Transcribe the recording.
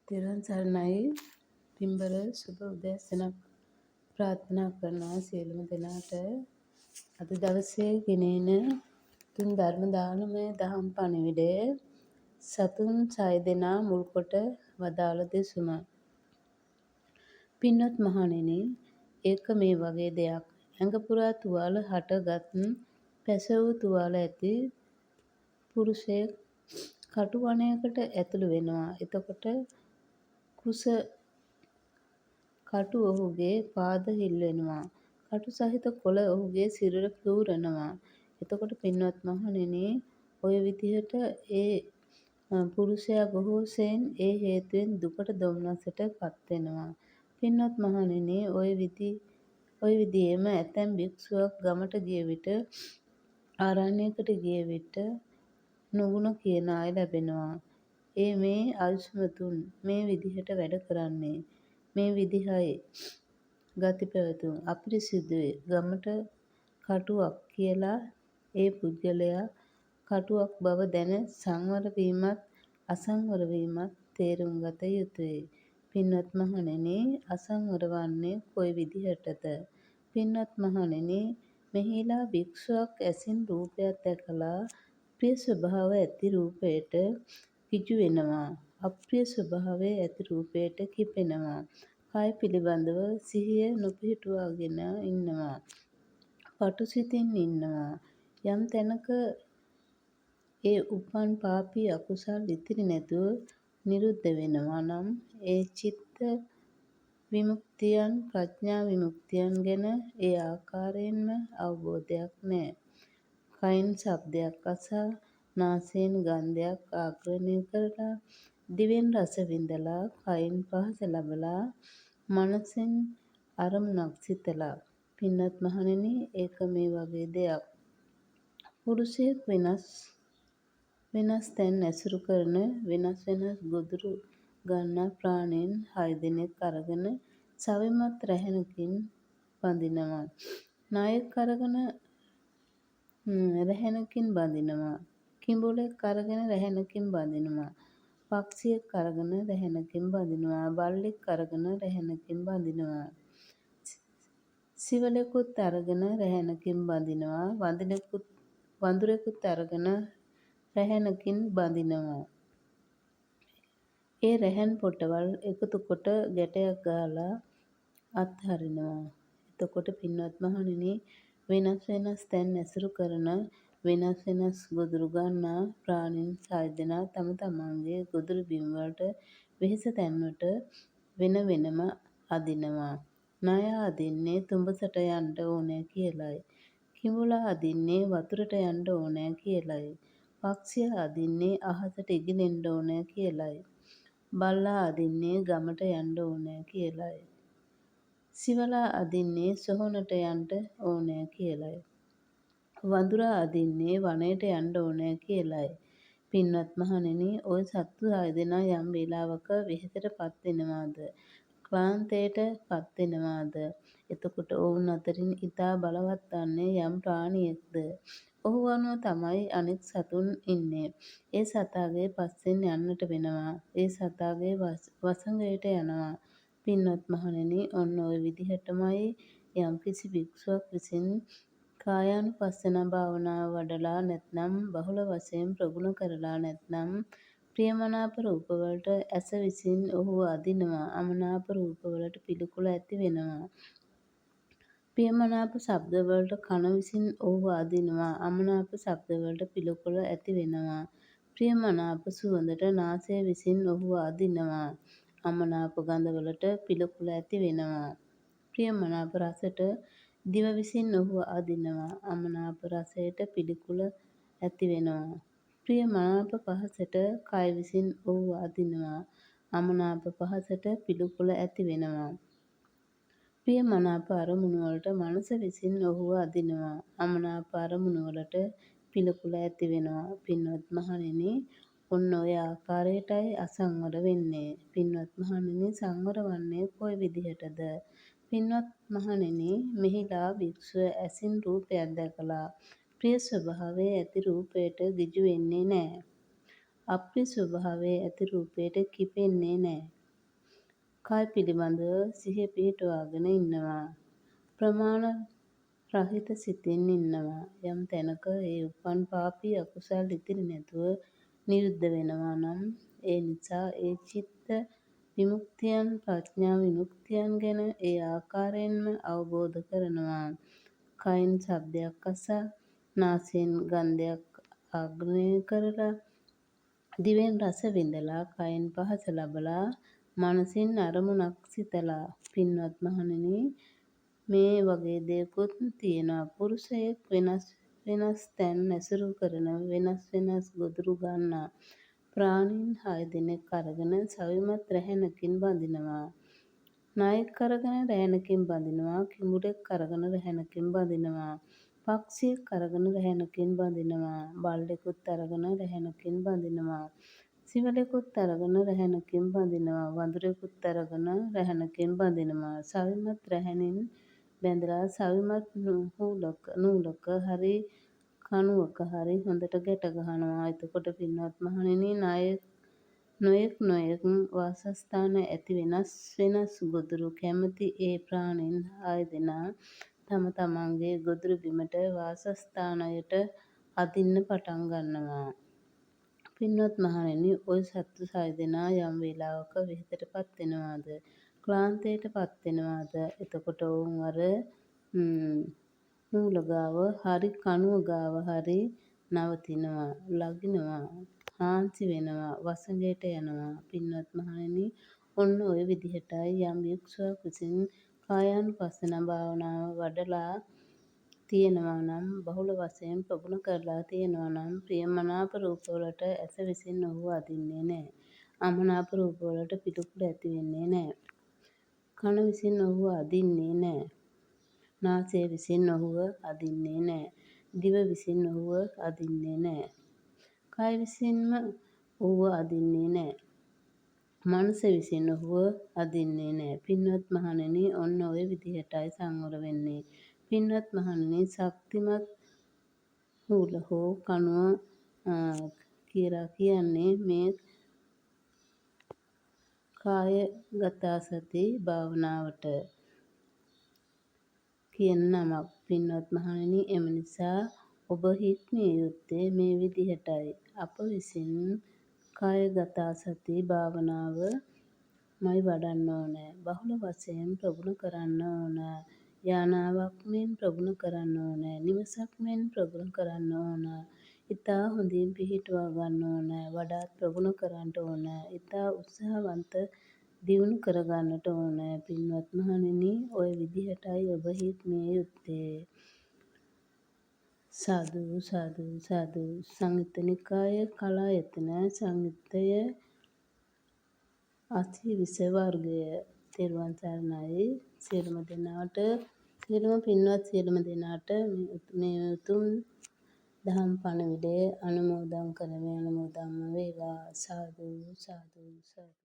තෙරුවන් සරණයි. පින්බර සුබ උදෑසනක් ප්‍රාර්ථනා කරනවා සියලුම දෙනාට. අද දවසේ ගෙනෙන තුන් ධර්ම දානමය දහම් පණිවිඩය සතුන් 6 දෙනා මුල් කොට වදාළ දෙසුම. පින්වත් මහණෙනි, ඒක මේ වගේ දෙයක්. ඇඟ පුරා තුවාල හටගත් පැසවූ තුවාල ඇති පුරුෂයෙක් කටු වනයකට ඇතුළු වෙනවා. එතකොට කුස කටු ඔහුගේ පාද හිල්වෙනවා. කටු සහිත කොළ ඔහුගේ සිරුර පූරනවා. එතකොට පින්වත් මහණෙනි, ඔය විදිහට ඒ පුරුෂයා බොහෝ සෙයින් ඒ හේතුවෙන් දුකට දොම්නසට පත් වෙනවා. පින්වත් මහණෙනි, ඔය විදිහේම ඇතැම් භික්ෂුවක් ගමට ගිය විට, ආරණ්‍යයකට ගිය විට නුගුණ කියන අය ලැබෙනවා. මේ ආයුෂ්මතුන් මේ විදිහට වැඩ කරන්නේ. මේ විදිහයි ගති පැවතුම් අපිරිසිදුයි. ගමට කටුවක් කියලා ඒ පුද්ගලයා කටුවක් බව දැන සංවර වීමත් අසංවර වීමත් තේරුම් ගත යුතුයි. පින්වත් මහණෙනි, අසංවර වන්නේ කොයි විදිහටද? පින්වත් මහණෙනි, මෙහිලා භික්ෂුවක් ඇසින් රූපයක් දැකලා ප්‍රිය ස්වභාව ඇති රූපයට ගිජු වෙනවා. අප්‍රිය ස්වභාවය ඇති රූපයට කිපෙනවා. කය පිළිබඳව සිහිය නොපිහිටුවාගෙන ඉන්නවා. පටු සිතින් ඉන්නවා. යම් තැනක ඒ උපන් පාපී අකුසල් ඉතිරි නැතුව නිරුද්ධ වෙනවා නම් ඒ චිත්ත විමුක්තියන් ප්‍රඥා විමුක්තියන් ගැන ඒ ආකාරයෙන්ම අවබෝධයක් නැහැ. කයින් ශබ්දයක් අසා, නාසයෙන් ගන්ධයක් ආග්‍රහණය කරලා, දිවෙන් රස විඳලා, කයින් පහස ලබලා, මනසෙන් අරමුණක් සිතලා. පින්වත් මහණෙනි, ඒක මේ වගේ දෙයක්. පුරුෂයෙක් වෙනස් තැන් ඇසුරු කරන වෙනස් ගොදුරු ගන්නා ප්‍රාණීන් 6 දෙනෙක් අරගෙන සවිමත් රැහැනකින් බඳිනවා. නායෙක් අරගෙන රැහැනකින් බඳිනවා. කිඹුලෙක් අරගෙන රැහැනකින් බඳිනවා. පක්ෂියෙක් අරගෙන රැහැනකින් බඳිනවා. බල්ලෙක් අරගෙන රැහැනකින් බඳිනවා. සිවලෙකුත් අරගෙන රැහැනකින් බඳිනවා. වඳුරෙකුත් අරගෙන රැහැනකින් බඳිනවා. ඒ රැහැන් පොටවල් එකතු කොට ගැටයක් ගහලා අත්හරිනවා. එතකොට පින්වත් මහණෙනි, වෙනස් තැන් ඇසුරු කරන වෙනස් ගොදුරු ගන්නා ප්‍රාණීන් 6 දෙනා තම තමන්ගේ ගොදුරු බිම් වලට වෙහෙස තැන්වලට වෙන වෙනම අදිනවා. නයා අදින්නේ තුඹසට යන්න ඕනෑ කියලයි. කිඹුලා අදින්නේ වතුරට යන්න ඕනෑ කියලයි. පක්ෂියා අදින්නේ අහසට ඉගිලෙන්න ඕනෑ කියලයි. බල්ලා අදින්නේ ගමට යන්න ඕනෑ කියලයි. සිවලා අදින්නේ සොහොනට යන්න ඕනෑ කියලයි. වඳුරා අදින්නේ වනයට යන්න ඕනෑ කියලයි. පින්වත් මහණෙනි, ඔය සත්තු 6 දෙනා යම් වෙලාවක වෙහෙසට පත් වෙනවාද? ක්ලාන්තයට පත් වෙනවාද? එතකොට ඔවුන් අතරින් ඉතා බලවත් වන්නේ යම් ප්‍රාණියෙක්ද? ඔහු අනුව තමයි අනෙක් සතුන් ඉන්නේ. ඒ සතාගේ පස්සෙන් යන්නට වෙනවා. ඒ සතාගේ වසඟයට යනවා. පින්වත් මහණෙනි, ඔන්න ඔය විදිහටමයි යම්කිසි භික්ෂුවක් විසින් කායානුපස්සනා භාවනාව වඩලා නැත්නම් බහුල වශයෙන් ප්‍රගුණ කරලා නැත්නම් ප්‍රියමනාප රූපවලට ඇස විසින් ඔහු අදිනවා. අමනාප රූපවලට පිළිකුල ඇති වෙනවා. ප්‍රියමනාප ශබ්දවලට කන විසින් ඔහු අදිනවා. අමනාප ශබ්දවලට පිළිකුල ඇති වෙනවා. ප්‍රියමනාප සුවඳට නාසය විසින් ඔහු අදිනවා. අමනාප ගඳවලට පිළිකුල ඇති වෙනවා. ප්‍රියමනාප රසට දිව විසින් ඔහු අදිනවා. අමනාප රසයට පිළිකුල ඇති වෙනවා. ප්‍රියමනාප පහසට කය විසින් ඔහු අදිනවා. අමනාප පහසට පිළිකුල ඇති වෙනවා. ප්‍රියමනාප අරමුණු වලට මනස විසින් ඔහු අදිනවා. අමනාප අරමුණු වලට පිළිකුල ඇති වෙනවා. පින්වත් මහණෙනි, ඔන්න ඔය ආකාරයටයි අසංවර වෙන්නේ. පින්වත් මහණෙනි, සංවර වන්නේ කොයි විදිහටද? පින්වත් මහණෙනි, මෙහිලා භික්ෂුව ඇසින් රූපයක් දැකලා ප්‍රිය ස්වභාවය ඇති රූපයට ගිජු වෙන්නේ නැහැ. අප්‍රිය ස්වභාවය ඇති රූපයට කිපෙන්නේ නැහැ. කය පිළිබඳව සිහිය පිහිටුවාගෙන ඉන්නවා. ප්‍රමාණ රහිත සිතින් ඉන්නවා. යම් තැනක ඒ උපන් පාපී අකුසල් ඉතිරි නැතුව නිරුද්ධ වෙනවා නම් ඒ නිසා ඒ චිත්ත විමුක්තියන් ප්‍රඥා විමුක්තියන් ගැන ඒ ආකාරයෙන්ම අවබෝධ කරනවා. කයින් ශබ්දයක් අසා, නාසයෙන් ගන්ධයක් ආග්‍රහණය කරලා, දිවෙන් රස විඳලා, කයෙන් පහස ලබලා, මනසින් අරමුණක් සිතලා. පින්වත් මහණෙනි, මේ වගේ දේකුත් තියෙනවා. පුරුෂයෙක් වෙනස් වෙනස් තැන් ඇසුරු කරන වෙනස් වෙනස් ගොදුරු ගන්නා ප්‍රාණීන් 6 දෙනෙක් අරගෙන සවිමත් රැහැනකින් බඳිනවා. නයෙක් අරගෙන රැහැනකින් බඳිනවා. කිඹුරෙක් අරගෙන රැහැනකින් බඳිනවා. පක්ෂියෙක් අරගෙන රැහැනකින් බඳිනවා. බල්ලෙකුත් අරගෙන රැහැනකින් බඳිනවා. සිවලෙකුත් අරගෙන රැහැනකින් බඳිනවා. වඳුරෙකුත් අරගෙන රැහැනකින් බඳිනවා. සවිමත් රැහැනින් බැඳලා සවිමත් නූලක හරි කණුවක හරි හොඳට ගැට ගහනවා. එතකොට පින්වත් මහණෙනි, නොයෙක් වාසස්ථාන ඇති වෙනස් වෙනස් ගොදුරු කැමති ඒ ප්‍රාණීන් 6 දෙනා තම තමන්ගේ ගොදුරු බිමට වාසස්ථානයට අදින්න පටන් ගන්නවා. පින්වත් මහණෙනි, ඔය සත්තු 6 දෙනා යම් වෙලාවක වෙහෙසට පත් වෙනවාද, ක්ලාන්තයට පත් වෙනවාද, එතකොට ඔවුන් අර නූල ගාව හරි කණුව ගාව හරි නවතිනවා, ලගිනවා, හාන්සි වෙනවා, වසඟයට යනවා. පින්වත් මහණෙනි, ඔන්න ඔය විදිහටයි යම් භික්ෂුවක් විසින් කායානුපස්සනා භාවනාව වඩලා තියෙනවා නම්, බහුල වශයෙන් ප්‍රගුණ කරලා තියෙනවා නම්, ප්‍රියමනාප රූපවලට ඇස විසින් ඔහුව අදින්නේ නැහැ. අමනාප රූපවලට පිළිකුල ඇති වෙන්නේ නැහැ. කන විසින් ඔහුව අදින්නේ නැහැ. නාසය විසින් ඔහුව අදින්නේ නැහැ. දිව විසින් ඔහුව අදින්නේ නැහැ. කය විසින්ම ඔහුව අදින්නේ නැහැ. මනස විසින් ඔහුව අදින්නේ නැහැ. පින්වත් මහණෙනි, ඔන්න ඔය විදිහටයි සංවර වෙන්නේ. පින්වත් මහණෙනි, ශක්තිමත් නූල හෝ කණුව කියලා කියන්නේ මේ කායගතසති භාවනාවට කියන නමක්. පින්වත් මහණෙනි, එම නිසා ඔබ හික්මිය යුත්තේ මේ විදිහටයි. අප විසින් කායගතසති භාවනාව මයි වඩන්න ඕන. බහුල වශයෙන් ප්‍රගුණ කරන්න ඕන. යානාවක් මෙන් ප්‍රගුණ කරන්න ඕන. නිවසක් මෙන් ප්‍රගුණ කරන්න ඕන. ඉතා හොඳින් පිහිටුවා ගන්න ඕන. වඩාත් ප්‍රගුණ කරන්න ඕන. ඉතා උත්සාහවන්ත දියුණු කරගන්නට ඕන. පින්වත් මහණෙනි, ඔය විදිහටයි ඔබ හික්මිය යුත්තේ. සාදු සාදු සාදු. සංයුත්ත නිකාය කලායතන සංයුත්තය 80 වර්ගය. තෙරුවන් සරණයි සියලුම දෙනාට, සියලුම පින්වත් සියලුම දෙනාට මේ උතුම් දහම් පණිවිඩය අනුමෝදන් කරමි. අනුමෝදන්ම වේවා. සාදු සාදු සාදු.